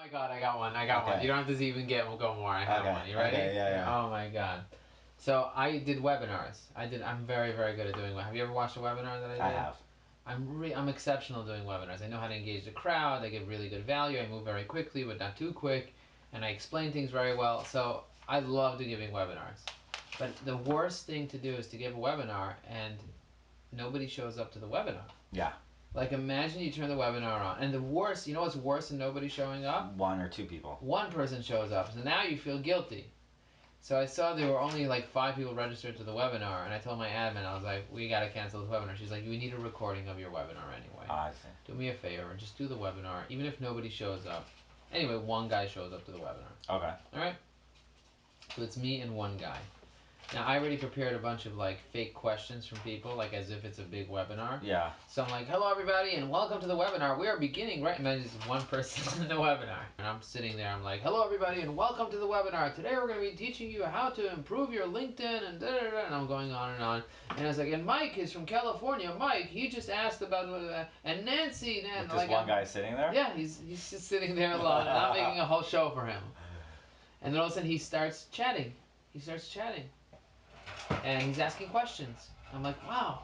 my god, I got one. I got one. You don't have to even go more. I have one. You ready? Okay, yeah. Oh my god. So I did webinars. I'm very, very good at doing. Have you ever watched a webinar that I did? I have. I'm exceptional at doing webinars. I know how to engage the crowd. I give really good value. I move very quickly, but not too quick, and I explain things very well. So I love giving webinars. But the worst thing to do is to give a webinar and nobody shows up to the webinar. Yeah. Like, imagine you turn the webinar on, and the worst, you know what's worse than nobody showing up? One or two people. One person shows up, so now you feel guilty. So I saw there were only like 5 people registered to the webinar, and I told my admin, I was like, we gotta cancel the webinar. She's like, we need a recording of your webinar anyway. I see. Do me a favor, just do the webinar, even if nobody shows up. Anyway, one guy shows up to the webinar. Okay. Alright? So it's me and one guy. Now, I already prepared a bunch of like fake questions from people, like as if it's a big webinar. Yeah. So I'm like, hello everybody and welcome to the webinar. We are beginning right, and then just one person in the webinar. And I'm sitting there, I'm like, hello everybody and welcome to the webinar. Today we're going to be teaching you how to improve your LinkedIn and da da da. And I'm going on and on. And I was like, and Mike is from California. Mike, he just asked about, and Nancy. With just one guy sitting there? Yeah, he's just sitting there alone, and I'm making a whole show for him. And then all of a sudden he starts chatting. And he's asking questions. I'm like, wow.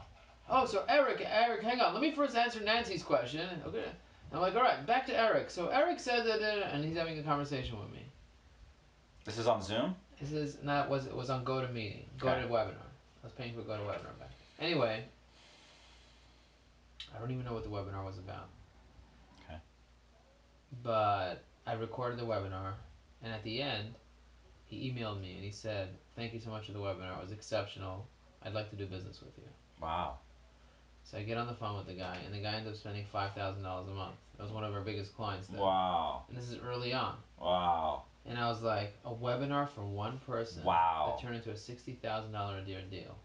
Oh, so Eric, hang on. Let me first answer Nancy's question. Okay. And I'm like, all right, back to Eric. So Eric said that, and he's having a conversation with me. This is on Zoom? This is not, it was on GoToMeeting, GoToWebinar. I was paying for GoToWebinar back. Anyway, I don't even know what the webinar was about. Okay. But I recorded the webinar, and at the end, he emailed me and he said, thank you so much for the webinar. It was exceptional. I'd like to do business with you. Wow. So I get on the phone with the guy, and the guy ended up spending $5,000 a month. That was one of our biggest clients then. Wow. And this is early on. Wow. And I was like, a webinar for one person. Wow. That turned into a $60,000 a year deal.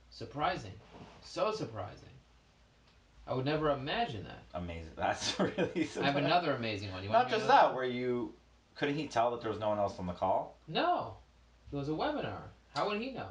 Surprising. So surprising. I would never imagine that. Amazing. That's really surprising. I have another amazing one. Not just that, couldn't he tell that there was no one else on the call? No. It was a webinar. How would he know?